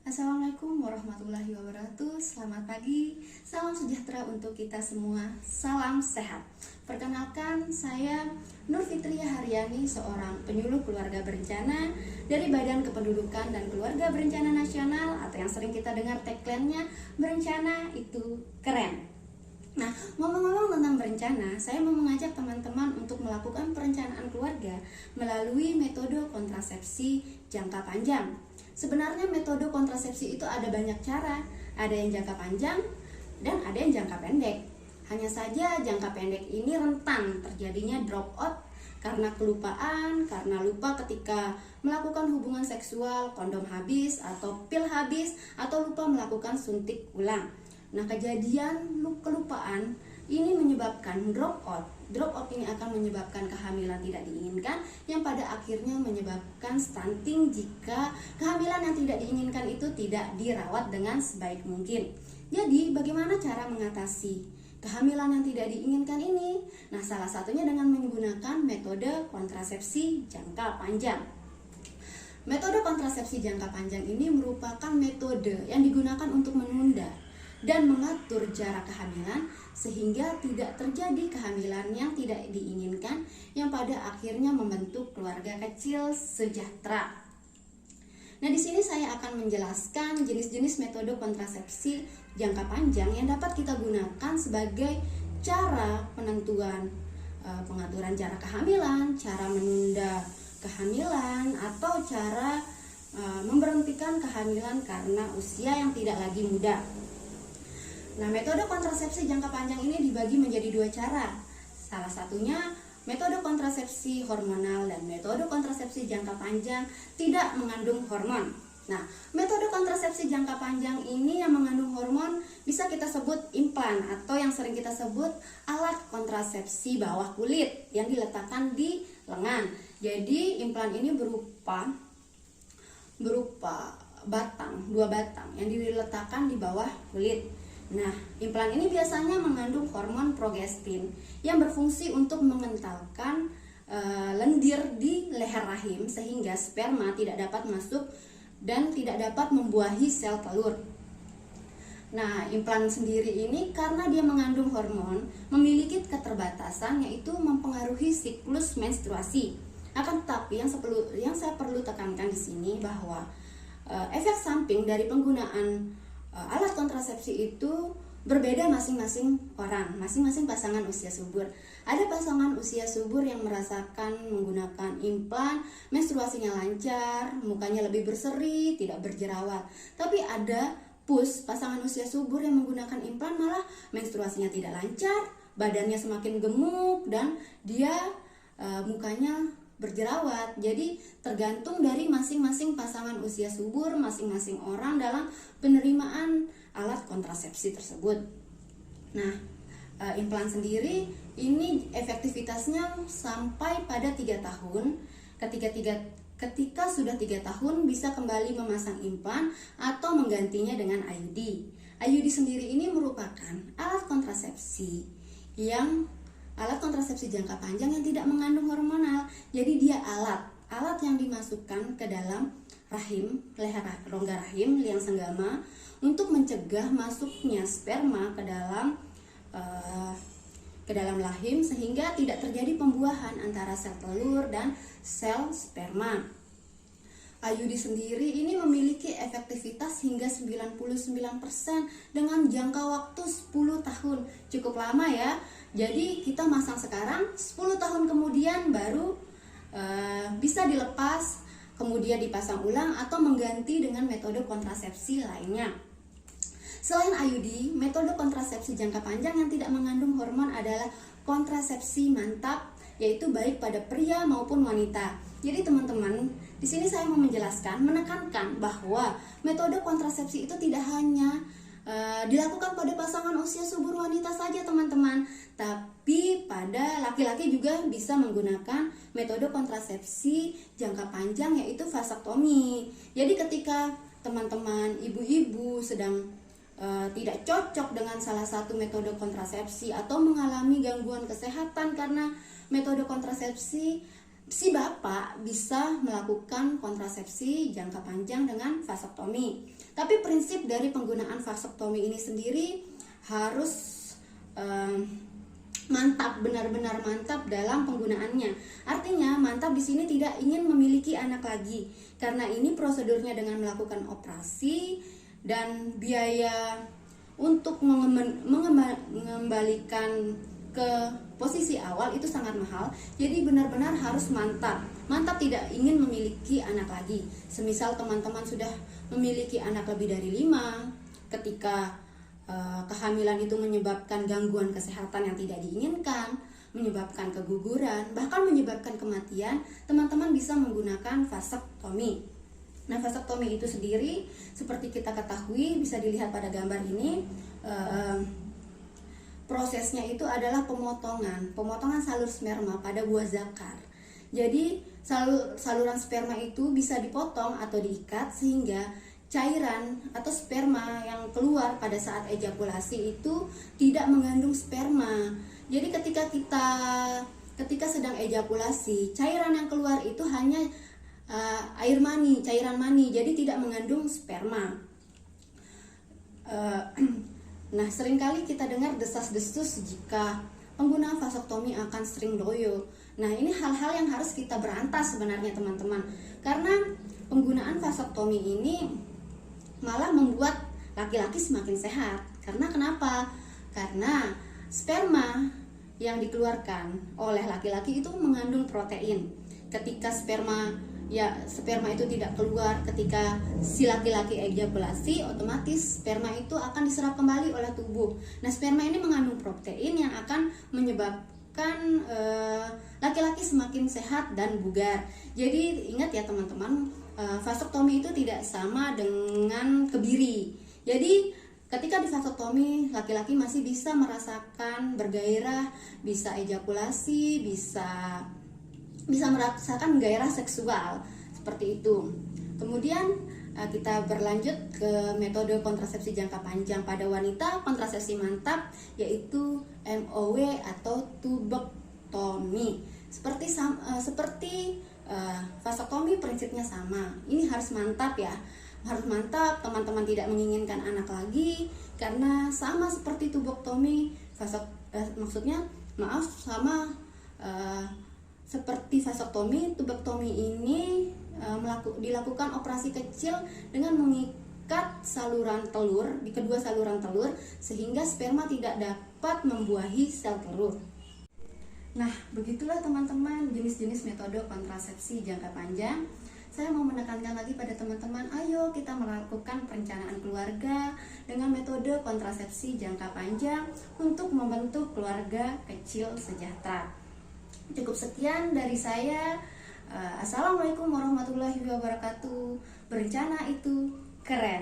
Assalamualaikum warahmatullahi wabarakatuh. Selamat pagi, salam sejahtera untuk kita semua. Salam sehat. Perkenalkan, saya Nur Fitria Haryani, seorang penyuluh keluarga berencana dari Badan Kependudukan dan Keluarga Berencana Nasional, atau yang sering kita dengar tagline-nya, berencana itu keren. Nah, ngomong-ngomong tentang berencana, saya mau mengajak teman-teman untuk melakukan perencanaan keluarga melalui metode kontrasepsi jangka panjang. Sebenarnya metode kontrasepsi itu ada banyak cara, ada yang jangka panjang dan ada yang jangka pendek. Hanya saja jangka pendek ini rentan terjadinya drop out karena kelupaan, karena lupa ketika melakukan hubungan seksual, kondom habis atau pil habis, atau lupa melakukan suntik ulang. Nah, kejadian kelupaan ini menyebabkan drop out. Drop out ini akan menyebabkan kehamilan tidak diinginkan, yang pada akhirnya menyebabkan stunting jika kehamilan yang tidak diinginkan itu tidak dirawat dengan sebaik mungkin. Jadi, bagaimana cara mengatasi kehamilan yang tidak diinginkan ini? Nah, salah satunya dengan menggunakan metode kontrasepsi jangka panjang. Metode kontrasepsi jangka panjang ini merupakan metode yang digunakan untuk menunda dan mengatur jarak kehamilan sehingga tidak terjadi kehamilan yang tidak diinginkan, yang pada akhirnya membentuk keluarga kecil sejahtera. Nah, di sini saya akan menjelaskan jenis-jenis metode kontrasepsi jangka panjang yang dapat kita gunakan sebagai cara penentuan pengaturan jarak kehamilan, cara menunda kehamilan, atau cara memberhentikan kehamilan karena usia yang tidak lagi muda. Nah, metode kontrasepsi jangka panjang ini dibagi menjadi dua cara. Salah satunya metode kontrasepsi hormonal dan metode kontrasepsi jangka panjang tidak mengandung hormon. Nah, metode kontrasepsi jangka panjang ini yang mengandung hormon bisa kita sebut implan, atau yang sering kita sebut alat kontrasepsi bawah kulit yang diletakkan di lengan. Jadi, implan ini berupa dua batang yang diletakkan di bawah kulit. Nah, implan ini biasanya mengandung hormon progestin yang berfungsi untuk mengentalkan lendir di leher rahim sehingga sperma tidak dapat masuk dan tidak dapat membuahi sel telur. Nah, implan sendiri ini karena dia mengandung hormon memiliki keterbatasan, yaitu mempengaruhi siklus menstruasi. Akan tetapi yang saya perlu tekankan di sini bahwa efek samping dari penggunaan alat kontrasepsi itu berbeda masing-masing orang, masing-masing pasangan usia subur. Ada pasangan usia subur yang merasakan menggunakan implan, menstruasinya lancar, mukanya lebih berseri, tidak berjerawat. Tapi ada pasangan usia subur yang menggunakan implan malah menstruasinya tidak lancar, badannya semakin gemuk, dan dia mukanya berjerawat. Jadi tergantung dari masing-masing pasangan usia subur, masing-masing orang dalam penerimaan alat kontrasepsi tersebut. Nah, implan sendiri ini efektivitasnya sampai pada 3 tahun. Ketika sudah 3 tahun bisa kembali memasang implan atau menggantinya dengan IUD. IUD sendiri ini merupakan alat kontrasepsi jangka panjang yang tidak mengandung hormonal. Jadi dia alat yang dimasukkan ke dalam rahim, rongga rahim, liang senggama, untuk mencegah masuknya sperma ke dalam rahim sehingga tidak terjadi pembuahan antara sel telur dan sel sperma. IUD sendiri ini memiliki efektivitas hingga 99% dengan jangka waktu 10 tahun. Cukup lama ya. Jadi kita masang sekarang, 10 tahun kemudian baru bisa dilepas, kemudian dipasang ulang atau mengganti dengan metode kontrasepsi lainnya. Selain IUD, metode kontrasepsi jangka panjang yang tidak mengandung hormon adalah kontrasepsi mantap, yaitu baik pada pria maupun wanita. Jadi teman-teman, di sini saya mau menekankan bahwa metode kontrasepsi itu tidak hanya dilakukan pada pasangan usia subur wanita saja teman-teman, tapi pada laki-laki juga bisa menggunakan metode kontrasepsi jangka panjang, yaitu vasektomi. Jadi ketika teman-teman ibu-ibu sedang tidak cocok dengan salah satu metode kontrasepsi atau mengalami gangguan kesehatan karena metode kontrasepsi, si bapak bisa melakukan kontrasepsi jangka panjang dengan vasektomi. Tapi prinsip dari penggunaan vasektomi ini sendiri harus mantap, benar-benar mantap dalam penggunaannya. Artinya mantap di sini tidak ingin memiliki anak lagi, karena ini prosedurnya dengan melakukan operasi dan biaya untuk mengembalikan ke posisi awal itu sangat mahal. Jadi benar-benar harus mantap. Mantap tidak ingin memiliki anak lagi. Semisal teman-teman sudah memiliki anak lebih dari 5, ketika kehamilan itu menyebabkan gangguan kesehatan yang tidak diinginkan, menyebabkan keguguran, bahkan menyebabkan kematian, teman-teman bisa menggunakan vasektomi. Nah, vasektomi itu sendiri seperti kita ketahui, bisa dilihat pada gambar ini, prosesnya itu adalah pemotongan salur sperma pada buah zakar. Jadi saluran sperma itu bisa dipotong atau diikat sehingga cairan atau sperma yang keluar pada saat ejakulasi itu tidak mengandung sperma. Jadi ketika sedang ejakulasi, cairan yang keluar itu hanya cairan mani, jadi tidak mengandung sperma. Nah, seringkali kita dengar desas-desus jika pengguna vasektomi akan sering loyo. Nah, ini hal-hal yang harus kita berantas sebenarnya teman-teman. Karena penggunaan vasektomi ini malah membuat laki-laki semakin sehat. Karena kenapa? Karena sperma yang dikeluarkan oleh laki-laki itu mengandung protein. Ketika sperma itu tidak keluar ketika si laki-laki ejakulasi, otomatis sperma itu akan diserap kembali oleh tubuh. Nah, sperma ini mengandung protein yang akan menyebabkan laki-laki semakin sehat dan bugar. Jadi ingat ya teman-teman, vasektomi itu tidak sama dengan kebiri. Jadi ketika di vasektomi, laki-laki masih bisa merasakan bergairah, bisa ejakulasi, bisa merasakan gairah seksual seperti itu. Kemudian kita berlanjut ke metode kontrasepsi jangka panjang pada wanita, kontrasepsi mantap, yaitu MOW atau tubektomi. Seperti vasektomi prinsipnya sama. Ini harus mantap ya. Harus mantap, teman-teman tidak menginginkan anak lagi karena sama seperti tubektomi. Seperti vasektomi, tubektomi ini dilakukan operasi kecil dengan mengikat saluran telur di kedua saluran telur sehingga sperma tidak dapat membuahi sel telur. Nah, begitulah teman-teman jenis-jenis metode kontrasepsi jangka panjang. Saya mau menekankan lagi pada teman-teman, ayo kita melakukan perencanaan keluarga dengan metode kontrasepsi jangka panjang untuk membentuk keluarga kecil sejahtera. Cukup sekian dari saya. Assalamualaikum warahmatullahi wabarakatuh. Berencana itu keren.